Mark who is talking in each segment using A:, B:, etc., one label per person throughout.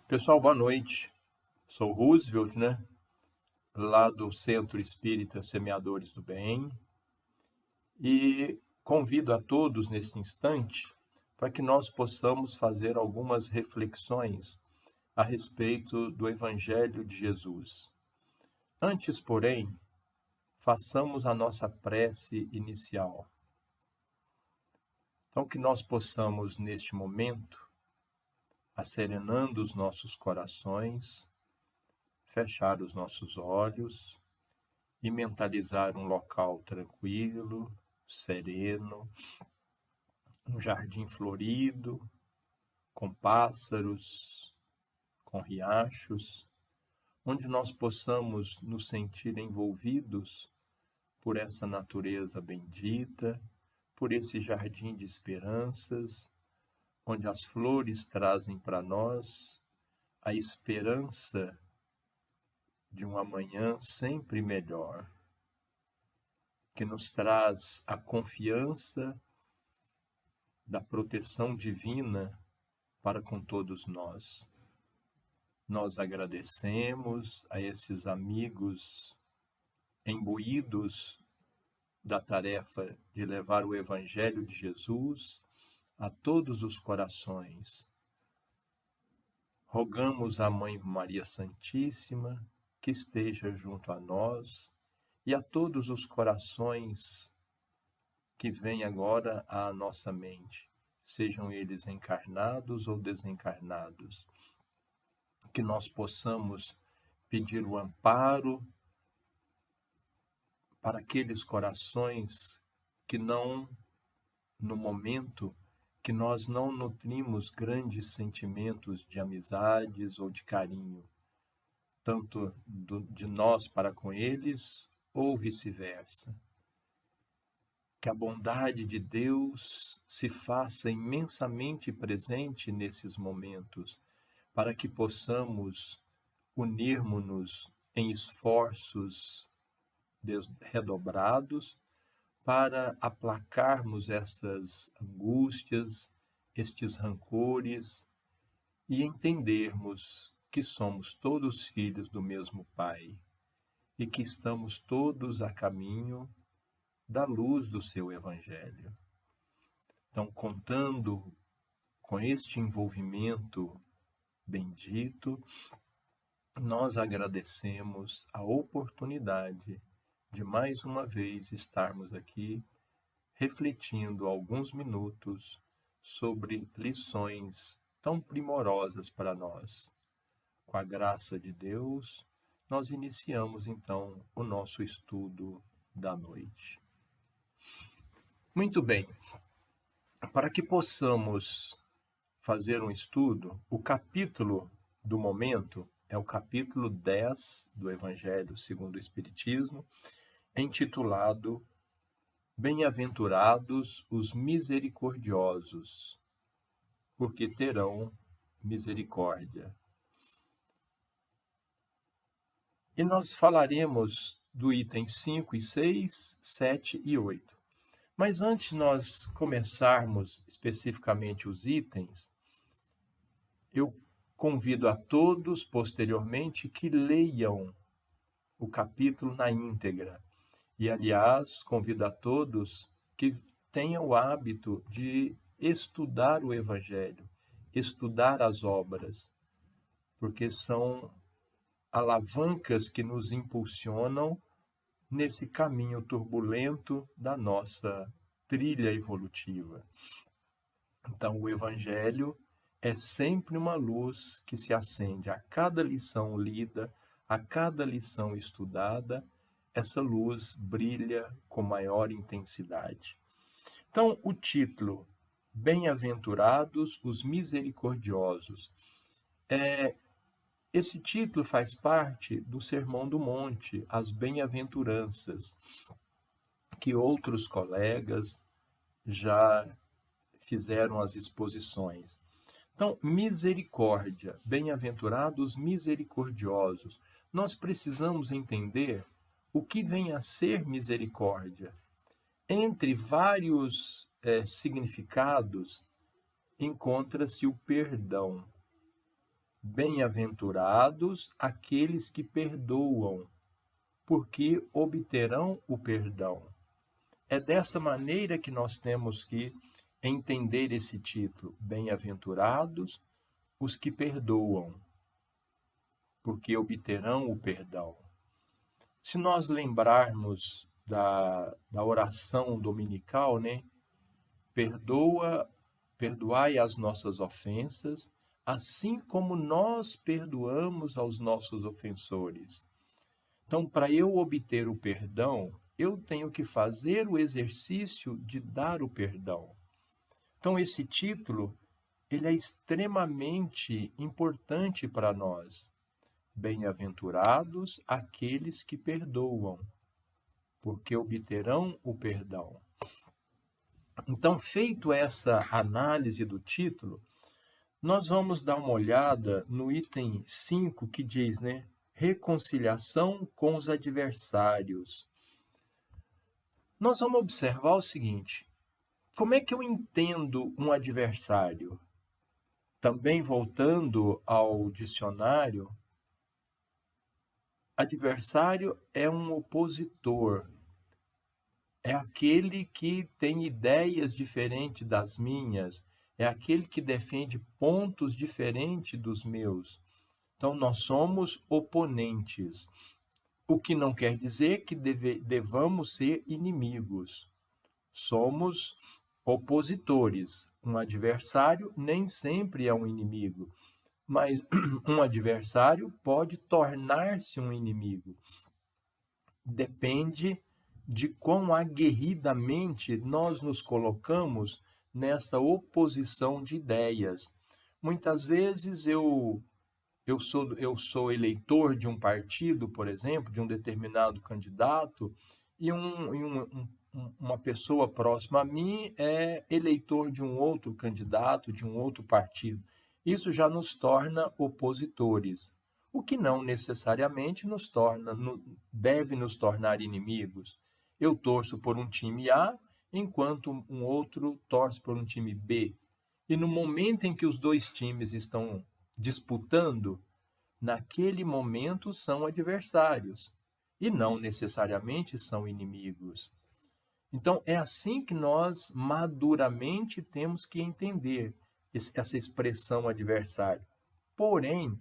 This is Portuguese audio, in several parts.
A: Pessoal, boa noite. Sou Roosevelt, lá do Centro Espírita Semeadores do Bem, e convido a todos nesse instante para que nós possamos fazer algumas reflexões a respeito do Evangelho de Jesus. Antes, porém, façamos a nossa prece inicial. Então, que nós possamos, neste momento, asserenando os nossos corações, fechar os nossos olhos e mentalizar um local tranquilo, sereno, um jardim florido, com pássaros, com riachos, onde nós possamos nos sentir envolvidos por essa natureza bendita, por esse jardim de esperanças, onde as flores trazem para nós a esperança de um amanhã sempre melhor, que nos traz a confiança da proteção divina para com todos nós. Nós agradecemos a esses amigos imbuídos da tarefa de levar o Evangelho de Jesus a todos os corações. Rogamos à Mãe Maria Santíssima que esteja junto a nós e a todos os corações que vêm agora à nossa mente, sejam eles encarnados ou desencarnados, que nós possamos pedir o amparo para aqueles corações que não, no momento que nós não nutrimos grandes sentimentos de amizades ou de carinho, tanto de nós para com eles ou vice-versa. Que a bondade de Deus se faça imensamente presente nesses momentos, para que possamos unirmos-nos em esforços redobrados para aplacarmos essas angústias, estes rancores e entendermos que somos todos filhos do mesmo Pai e que estamos todos a caminho da luz do seu Evangelho. Então, contando com este envolvimento bendito, nós agradecemos a oportunidade de mais uma vez estarmos aqui refletindo alguns minutos sobre lições tão primorosas para nós. Com a graça de Deus, nós iniciamos então o nosso estudo da noite. Muito bem, para que possamos fazer um estudo, o capítulo do momento é o capítulo 10 do Evangelho segundo o Espiritismo, intitulado Bem-aventurados os misericordiosos, porque terão misericórdia. E nós falaremos do item 5 e 6, 7 e 8. Mas antes de nós começarmos especificamente os itens, eu convido a todos, posteriormente, que leiam o capítulo na íntegra. E, aliás, convido a todos que tenham o hábito de estudar o Evangelho, estudar as obras, porque são alavancas que nos impulsionam nesse caminho turbulento da nossa trilha evolutiva. Então, o Evangelho é sempre uma luz que se acende a cada lição lida, a cada lição estudada, essa luz brilha com maior intensidade. Então, o título, Bem-aventurados os misericordiosos, esse título faz parte do Sermão do Monte, as Bem-aventuranças, que outros colegas já fizeram as exposições. Então, misericórdia, bem-aventurados misericordiosos. Nós precisamos entender o que vem a ser misericórdia. Entre vários significados, encontra-se o perdão. Bem-aventurados aqueles que perdoam, porque obterão o perdão. É dessa maneira que nós temos que entender esse título. Bem-aventurados os que perdoam, porque obterão o perdão. Se nós lembrarmos da oração dominical, né? Perdoai as nossas ofensas, assim como nós perdoamos aos nossos ofensores. Então, para eu obter o perdão, eu tenho que fazer o exercício de dar o perdão. Então, esse título, ele é extremamente importante para nós. Bem-aventurados aqueles que perdoam, porque obterão o perdão. Então, feito essa análise do título, nós vamos dar uma olhada no item 5 que diz, né? Reconciliação com os adversários. Nós vamos observar o seguinte: como é que eu entendo um adversário? Também voltando ao dicionário, adversário é um opositor, é aquele que tem ideias diferentes das minhas, é aquele que defende pontos diferentes dos meus. Então, nós somos oponentes, o que não quer dizer que devamos ser inimigos. Somos opositores. Um adversário nem sempre é um inimigo, mas um adversário pode tornar-se um inimigo. Depende de quão aguerridamente nós nos colocamos nessa oposição de ideias. Muitas vezes eu sou eleitor de um partido, por exemplo, de um determinado candidato, e uma pessoa próxima a mim é eleitor de um outro candidato, de um outro partido. Isso já nos torna opositores, o que não necessariamente deve nos tornar inimigos. Eu torço por um time A, enquanto um outro torce por um time B. E no momento em que os dois times estão disputando, naquele momento são adversários e não necessariamente são inimigos. Então, é assim que nós maduramente temos que entender essa expressão adversário. Porém,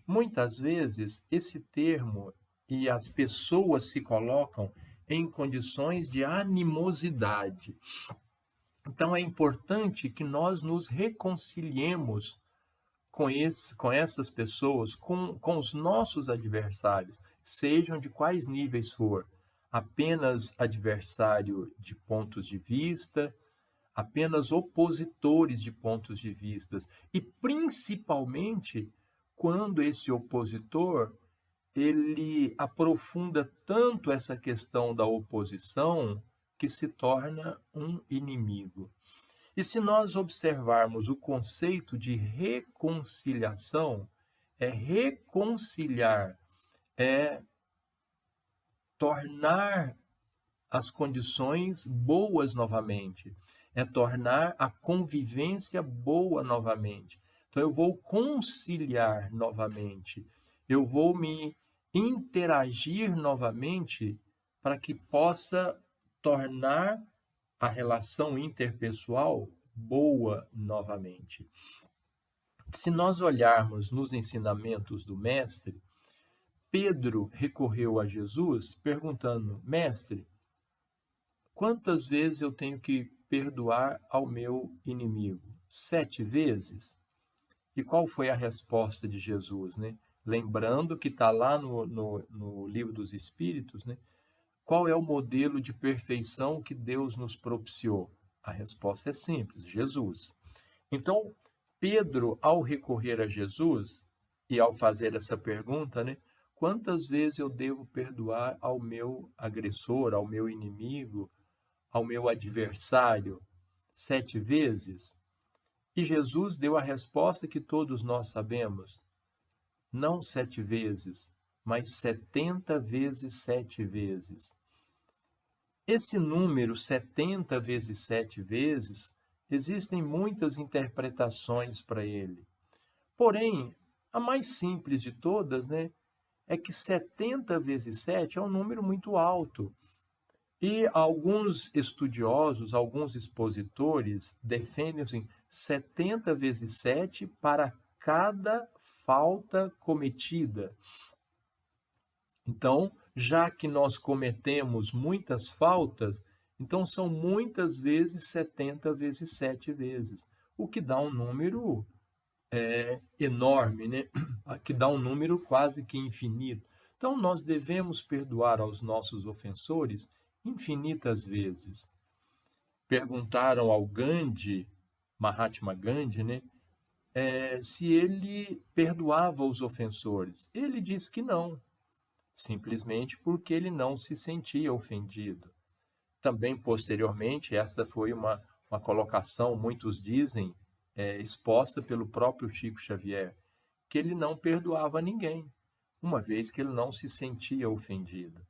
A: muitas vezes esse termo e as pessoas se colocam em condições de animosidade. Então, é importante que nós nos reconciliemos com essas pessoas, com os nossos adversários, sejam de quais níveis for. Apenas adversário de pontos de vista, apenas opositores de pontos de vista. E principalmente quando esse opositor ele aprofunda tanto essa questão da oposição que se torna um inimigo. E se nós observarmos o conceito de reconciliação, é reconciliar, é tornar as condições boas novamente, é tornar a convivência boa novamente. Então, eu vou conciliar novamente, eu vou me interagir novamente para que possa tornar a relação interpessoal boa novamente. Se nós olharmos nos ensinamentos do Mestre, Pedro recorreu a Jesus perguntando: Mestre, quantas vezes eu tenho que perdoar ao meu inimigo? 7 vezes? E qual foi a resposta de Jesus, né? Lembrando que está lá no Livro dos Espíritos, né? Qual é o modelo de perfeição que Deus nos propiciou? A resposta é simples: Jesus. Então, Pedro, ao recorrer a Jesus e ao fazer essa pergunta, né? Quantas vezes eu devo perdoar ao meu agressor, ao meu inimigo, ao meu adversário? 7 vezes? E Jesus deu a resposta que todos nós sabemos. Não 7 vezes, mas 70 vezes 7 vezes. Esse número, 70 vezes 7 vezes, existem muitas interpretações para ele. Porém, A mais simples de todas, né, é que 70 vezes 7 é um número muito alto. E alguns estudiosos, alguns expositores defendem assim, 70 vezes 7 para cada falta cometida. Então, já que nós cometemos muitas faltas, então são muitas vezes 70 vezes 7 vezes, o que dá um número enorme, né? Que dá um número quase que infinito. Então, nós devemos perdoar aos nossos ofensores infinitas vezes. Perguntaram ao Gandhi, Mahatma Gandhi, né, se ele perdoava os ofensores. Ele disse que não, simplesmente porque ele não se sentia ofendido. Também, posteriormente, essa foi uma colocação, muitos dizem, exposta pelo próprio Chico Xavier, que ele não perdoava ninguém, uma vez que ele não se sentia ofendido.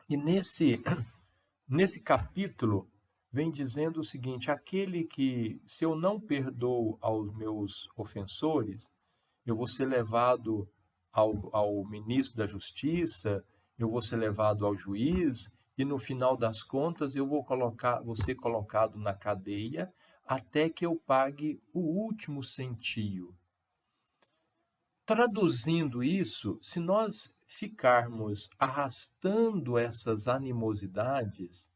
A: E nesse capítulo, vem dizendo o seguinte: aquele que, se eu não perdoo aos meus ofensores, eu vou ser levado ao ministro da Justiça, eu vou ser levado ao juiz, e no final das contas eu vou ser colocado na cadeia até que eu pague o último centio. Traduzindo isso, se nós ficarmos arrastando essas animosidades,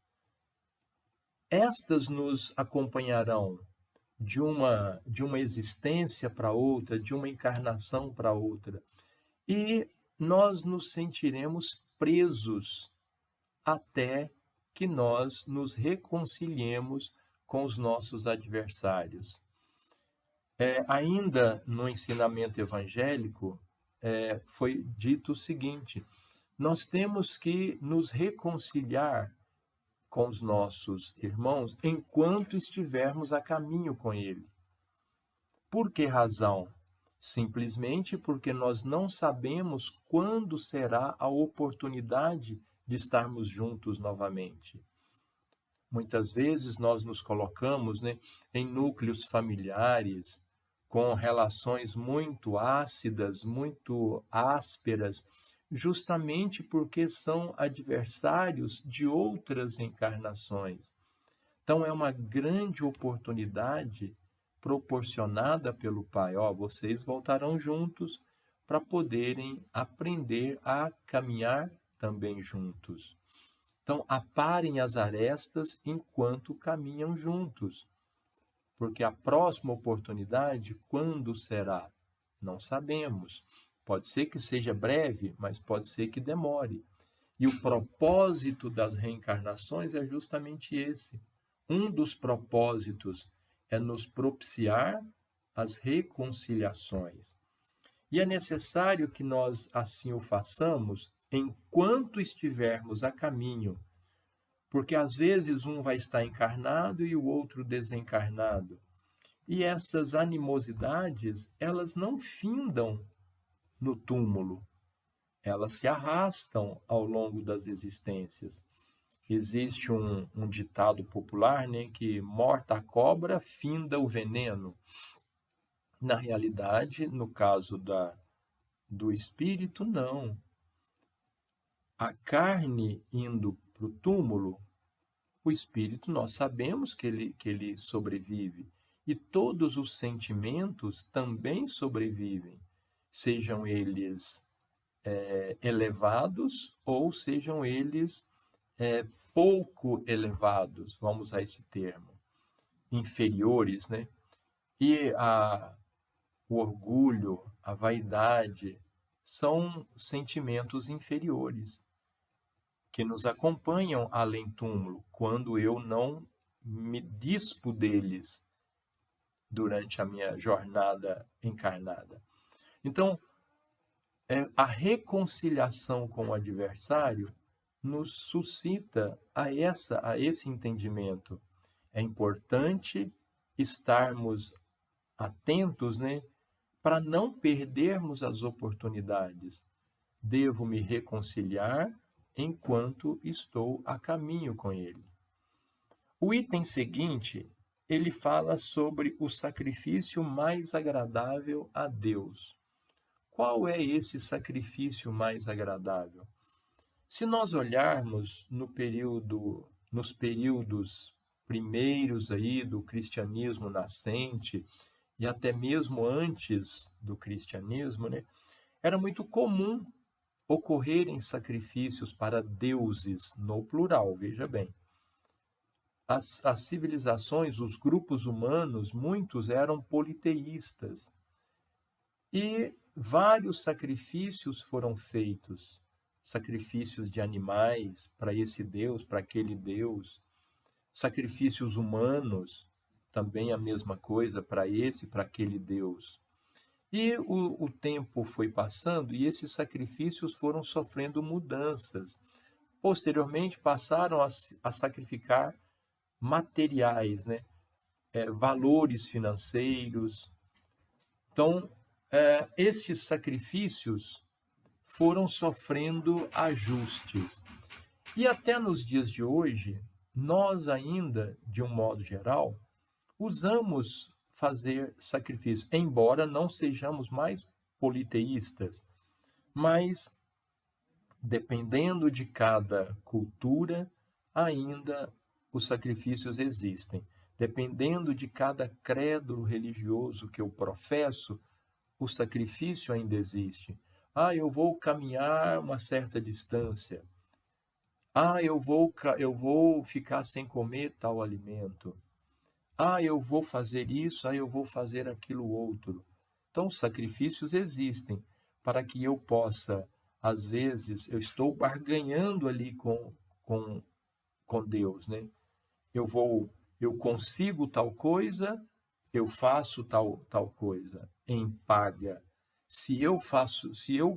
A: estas nos acompanharão de uma existência para outra, de uma encarnação para outra, e nós nos sentiremos presos até que nós nos reconciliemos com os nossos adversários. Ainda no ensinamento evangélico, foi dito o seguinte: nós temos que nos reconciliar com os nossos irmãos enquanto estivermos a caminho com ele. Por que razão? Simplesmente porque nós não sabemos quando será a oportunidade de estarmos juntos novamente. Muitas vezes nós nos colocamos, né, em núcleos familiares, com relações muito ácidas, muito ásperas, justamente porque são adversários de outras encarnações. Então, é uma grande oportunidade proporcionada pelo Pai. Vocês voltarão juntos para poderem aprender a caminhar também juntos. Então, aparem as arestas enquanto caminham juntos, porque a próxima oportunidade, quando será? Não sabemos. Pode ser que seja breve, mas pode ser que demore. E o propósito das reencarnações é justamente esse. Um dos propósitos é nos propiciar as reconciliações. E é necessário que nós assim o façamos enquanto estivermos a caminho, porque às vezes um vai estar encarnado e o outro desencarnado. E essas animosidades, elas não findam no túmulo, elas se arrastam ao longo das existências. Existe um ditado popular, né, que morta a cobra, finda o veneno. Na realidade, no caso do espírito, não. A carne indo para o túmulo, o espírito, nós sabemos que ele sobrevive. E todos os sentimentos também sobrevivem, sejam eles elevados ou sejam eles pouco elevados, vamos usar esse termo, inferiores, né? E o orgulho, a vaidade, são sentimentos inferiores que nos acompanham além túmulo, quando eu não me dispo deles durante a minha jornada encarnada. Então, a reconciliação com o adversário nos suscita a esse entendimento. É importante estarmos atentos, né, para não perdermos as oportunidades. Devo me reconciliar enquanto estou a caminho com ele. O item seguinte, ele fala sobre o sacrifício mais agradável a Deus. qual é esse sacrifício mais agradável? Se nós olharmos nos períodos primeiros aí do cristianismo nascente e até mesmo antes do cristianismo, né, era muito comum ocorrerem sacrifícios para deuses, no plural, veja bem. As civilizações, os grupos humanos, muitos eram politeístas. E vários sacrifícios foram feitos, sacrifícios de animais para esse Deus, para aquele Deus, sacrifícios humanos, também a mesma coisa, para esse, para aquele Deus. E o tempo foi passando e esses sacrifícios foram sofrendo mudanças. Posteriormente, passaram a sacrificar materiais, né? Valores financeiros. Então, esses sacrifícios foram sofrendo ajustes. E até nos dias de hoje, nós ainda, de um modo geral, usamos fazer sacrifício, embora não sejamos mais politeístas, mas dependendo de cada cultura, ainda os sacrifícios existem. Dependendo de cada credo religioso que eu professo, o sacrifício ainda existe. Eu vou caminhar uma certa distância. Eu vou ficar sem comer tal alimento. Eu vou fazer isso, eu vou fazer aquilo outro. Então, os sacrifícios existem para que eu possa, às vezes, eu estou barganhando ali com Deus, né? Eu consigo tal coisa, eu faço tal coisa em paga. Se eu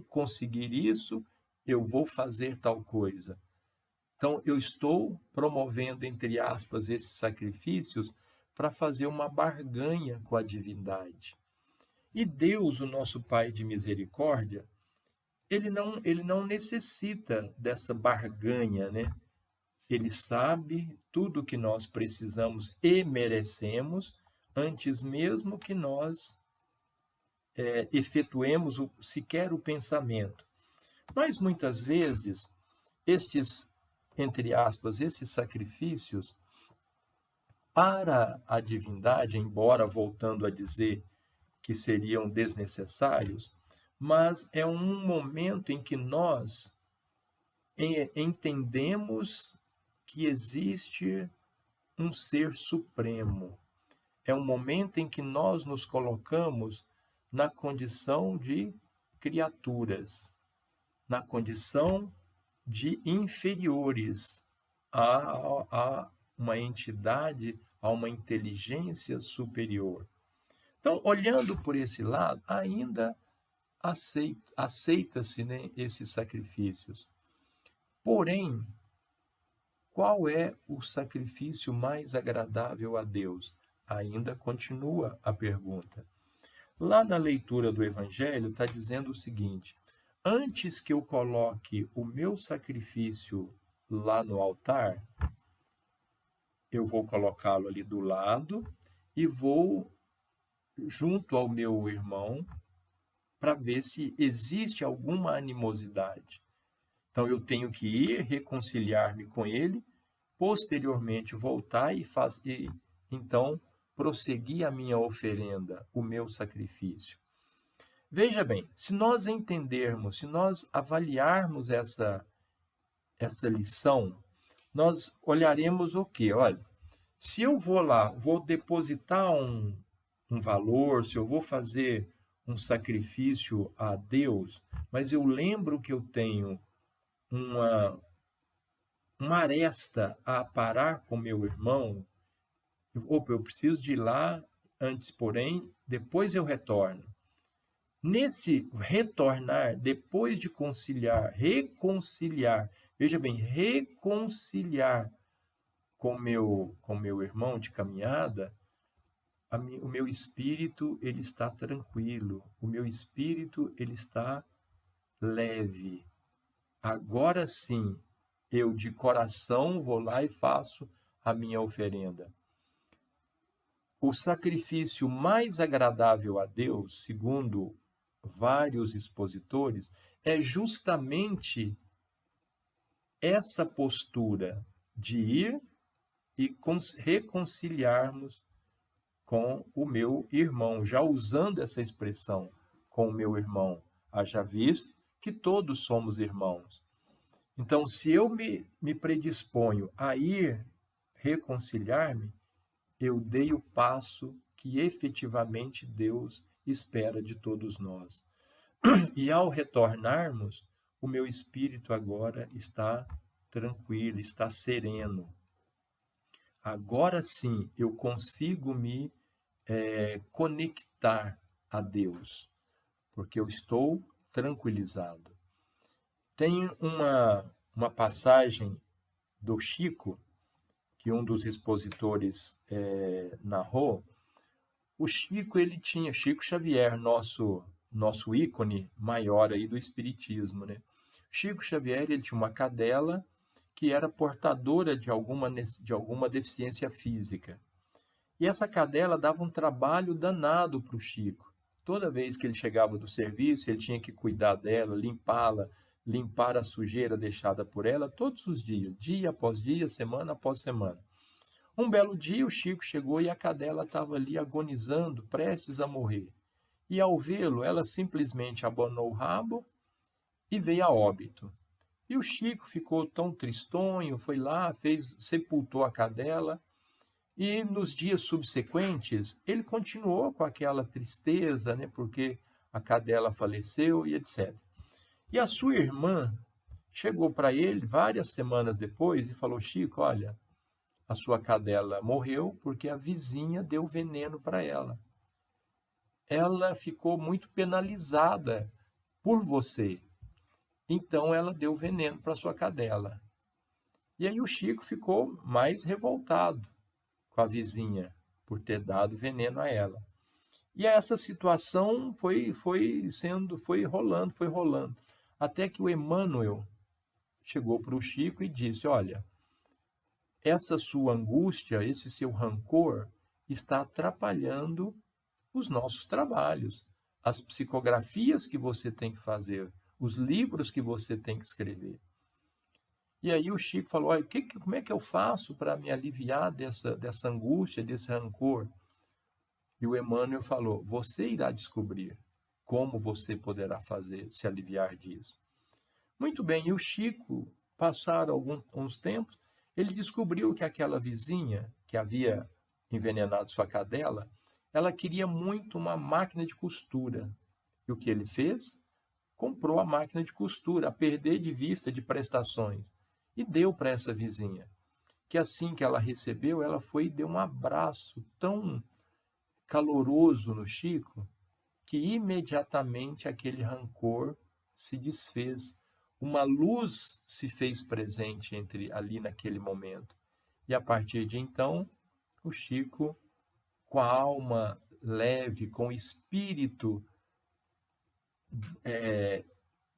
A: conseguir isso, eu vou fazer tal coisa. Então, eu estou promovendo, entre aspas, esses sacrifícios para fazer uma barganha com a divindade. E Deus, o nosso Pai de misericórdia, ele não necessita dessa barganha, né? Ele sabe tudo o que nós precisamos e merecemos antes mesmo que nós efetuemos sequer o pensamento. Mas muitas vezes, entre aspas, esses sacrifícios para a divindade, embora voltando a dizer que seriam desnecessários, mas é um momento em que nós entendemos que existe um ser supremo. É um momento em que nós nos colocamos na condição de criaturas, na condição de inferiores a uma entidade, a uma inteligência superior. Então, olhando por esse lado, ainda aceita-se, né, esses sacrifícios. Porém, qual é o sacrifício mais agradável a Deus? Ainda continua a pergunta. Lá na leitura do Evangelho está dizendo o seguinte: antes que eu coloque o meu sacrifício lá no altar, eu vou colocá-lo ali do lado e vou junto ao meu irmão para ver se existe alguma animosidade. Então, eu tenho que ir reconciliar-me com ele, posteriormente voltar e então prosseguir a minha oferenda, o meu sacrifício. Veja bem, se nós entendermos, se nós avaliarmos essa lição, nós olharemos o quê? Olha, se eu vou lá, vou depositar um valor, se eu vou fazer um sacrifício a Deus, mas eu lembro que eu tenho uma aresta a aparar com meu irmão, eu preciso de ir lá antes, porém, depois eu retorno. Nesse retornar, depois de reconciliar, veja bem, reconciliar com meu irmão de caminhada, o meu espírito ele está tranquilo, o meu espírito ele está leve. Agora sim, eu de coração vou lá e faço a minha oferenda. O sacrifício mais agradável a Deus, segundo vários expositores, é justamente essa postura de ir e reconciliarmos com o meu irmão, já usando essa expressão, com o meu irmão, haja visto que todos somos irmãos. Então, se eu me predisponho a ir reconciliar-me, eu dei o passo que efetivamente Deus espera de todos nós. E ao retornarmos, o meu espírito agora está tranquilo, está sereno. Agora sim eu consigo me conectar a Deus, porque eu estou tranquilizado. Tem uma passagem do Chico, que um dos expositores narrou. O Chico, Chico Xavier, nosso ícone maior aí do espiritismo, né? Chico Xavier, ele tinha uma cadela que era portadora de alguma deficiência física. E essa cadela dava um trabalho danado para o Chico. Toda vez que ele chegava do serviço, ele tinha que cuidar dela, limpá-la, limpar a sujeira deixada por ela todos os dias, dia após dia, semana após semana. Um belo dia, o Chico chegou e a cadela estava ali agonizando, prestes a morrer. E ao vê-lo, ela simplesmente abanou o rabo e veio a óbito. E o Chico ficou tão tristonho, foi lá, sepultou a cadela. E nos dias subsequentes, ele continuou com aquela tristeza, né, porque a cadela faleceu e etc. E a sua irmã chegou para ele várias semanas depois e falou: Chico, olha, a sua cadela morreu porque a vizinha deu veneno para ela. Ela ficou muito penalizada por você. Então ela deu veneno para sua cadela. E aí o Chico ficou mais revoltado com a vizinha por ter dado veneno a ela. E essa situação foi rolando, até que o Emmanuel chegou para o Chico e disse: olha, essa sua angústia, esse seu rancor está atrapalhando os nossos trabalhos, as psicografias que você tem que fazer, os livros que você tem que escrever. E aí o Chico falou: olha, como é que eu faço para me aliviar dessa angústia, desse rancor? E o Emmanuel falou: você irá descobrir como você poderá se aliviar disso. Muito bem, e o Chico, passaram uns tempos, ele descobriu que aquela vizinha que havia envenenado sua cadela, ela queria muito uma máquina de costura. E o que ele fez? Comprou a máquina de costura, a perder de vista de prestações, e deu para essa vizinha. Que assim que ela recebeu, ela foi e deu um abraço tão caloroso no Chico, que imediatamente aquele rancor se desfez. Uma luz se fez presente ali naquele momento. E a partir de então, o Chico, com a alma leve, com o espírito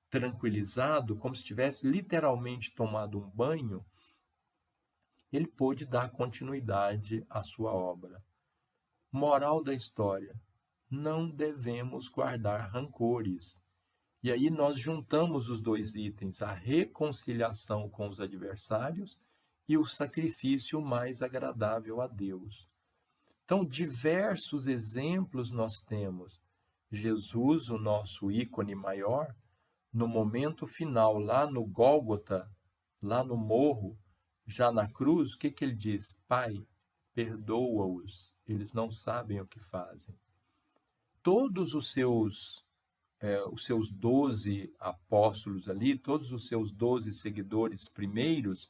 A: tranquilizado, como se tivesse literalmente tomado um banho, ele pôde dar continuidade à sua obra. Moral da história: não devemos guardar rancores. E aí nós juntamos os dois itens, a reconciliação com os adversários e o sacrifício mais agradável a Deus. Então, diversos exemplos nós temos. Jesus, o nosso ícone maior, no momento final, lá no Gólgota, lá no morro, já na cruz, o que ele diz? Pai, perdoa-os, eles não sabem o que fazem. Todos os seus 12 apóstolos ali, todos os seus 12 seguidores primeiros,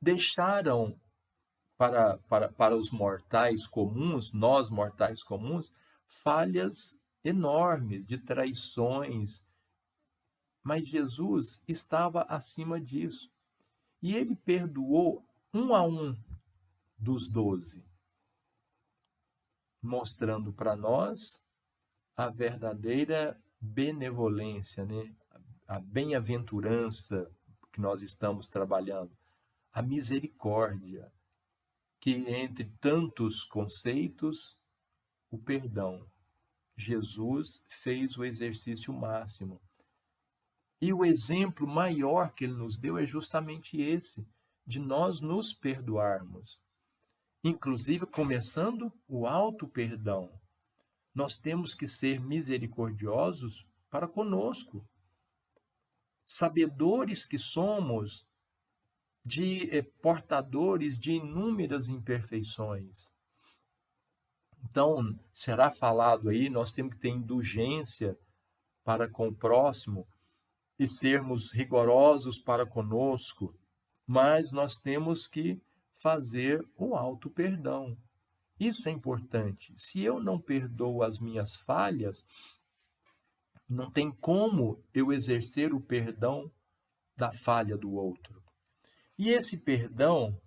A: deixaram para os mortais comuns, nós mortais comuns, falhas enormes de traições, mas Jesus estava acima disso. E ele perdoou um a um dos 12, mostrando para nós a verdadeira benevolência, né? A bem-aventurança que nós estamos trabalhando, a misericórdia, que entre tantos conceitos, o perdão. Jesus fez o exercício máximo. E o exemplo maior que ele nos deu é justamente esse, de nós nos perdoarmos. Inclusive, começando o auto-perdão. Nós temos que ser misericordiosos para conosco. Sabedores que somos de portadores de inúmeras imperfeições. Então, será falado aí, nós temos que ter indulgência para com o próximo e sermos rigorosos para conosco, mas nós temos que fazer o auto-perdão. Isso é importante. Se eu não perdoo as minhas falhas, não tem como eu exercer o perdão da falha do outro. E esse perdão,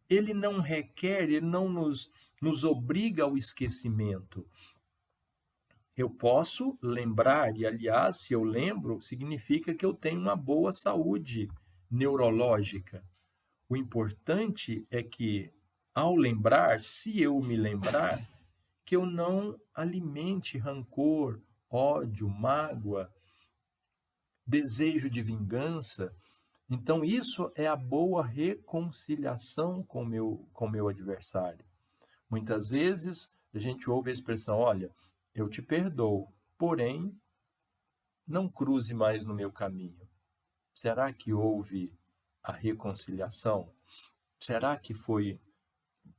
A: ele não requer, ele não nos obriga ao esquecimento. Eu posso lembrar, e aliás, se eu lembro, significa que eu tenho uma boa saúde neurológica. O importante é que, ao lembrar, se eu me lembrar, que eu não alimente rancor, ódio, mágoa, desejo de vingança. Então, isso é a boa reconciliação com o meu adversário. Muitas vezes, a gente ouve a expressão, olha, eu te perdoo, porém, não cruze mais no meu caminho. Será que houve a reconciliação? Será que foi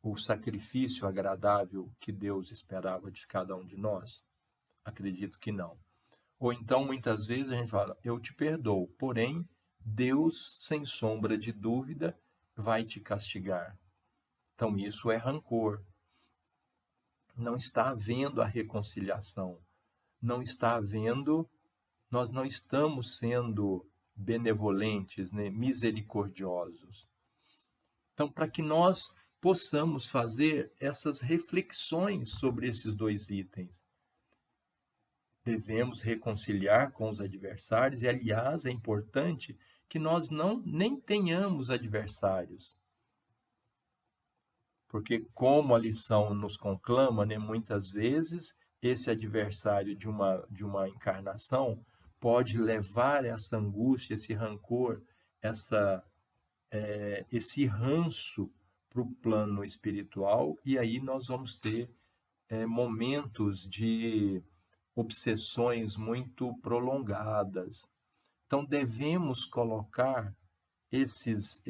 A: o sacrifício agradável que Deus esperava de cada um de nós? Acredito que não. Ou então, muitas vezes, a gente fala, eu te perdoo, porém, Deus, sem sombra de dúvida, vai te castigar. Então, isso é rancor. Não está havendo a reconciliação. Não está havendo, nós não estamos sendo benevolentes, né, misericordiosos. Então, para que nós possamos fazer essas reflexões sobre esses dois itens, devemos reconciliar com os adversários e, aliás, é importante que nós nem tenhamos adversários. Porque, como a lição nos conclama, né, muitas vezes esse adversário de uma encarnação pode levar essa angústia, esse rancor, esse ranço para o plano espiritual, e aí nós vamos ter momentos de obsessões muito prolongadas. Então, devemos colocar esses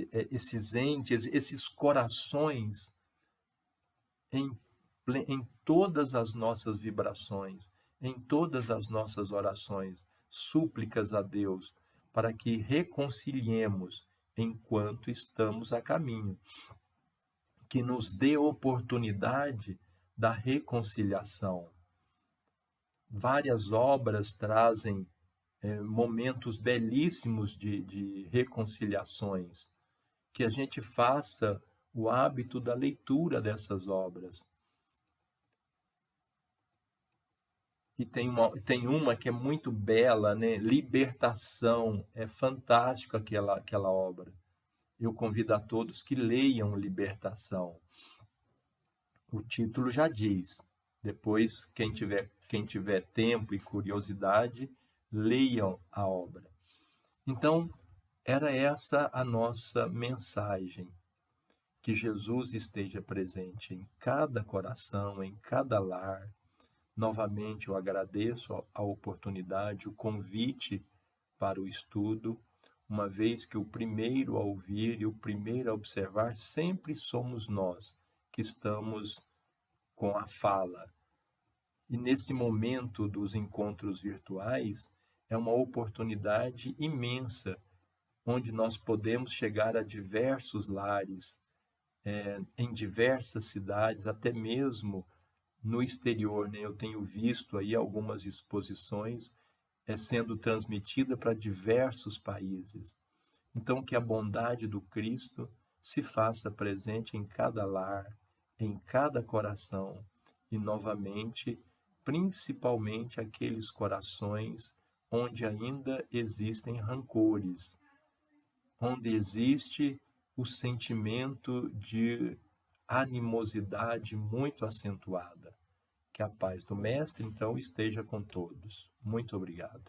A: entes, esses corações em todas as nossas vibrações, em todas as nossas orações, súplicas a Deus, para que reconciliemos enquanto estamos a caminho. Que nos dê oportunidade da reconciliação. Várias obras trazem momentos belíssimos de reconciliações. Que a gente faça o hábito da leitura dessas obras. E tem uma que é muito bela, né? Libertação, é fantástico aquela obra. Eu convido a todos que leiam Libertação. O título já diz. Depois, quem tiver tempo e curiosidade, leiam a obra. Então, era essa a nossa mensagem. Que Jesus esteja presente em cada coração, em cada lar. Novamente, eu agradeço a oportunidade, o convite para o estudo, uma vez que o primeiro a ouvir e o primeiro a observar sempre somos nós, que estamos com a fala. E nesse momento dos encontros virtuais, é uma oportunidade imensa, onde nós podemos chegar a diversos lares, em diversas cidades, até mesmo no exterior, né? Eu tenho visto aí algumas exposições sendo transmitida para diversos países. Então, que a bondade do Cristo se faça presente em cada lar, em cada coração e, novamente, principalmente aqueles corações onde ainda existem rancores, onde existe o sentimento de animosidade muito acentuada. Que a paz do Mestre, então, esteja com todos. Muito obrigado.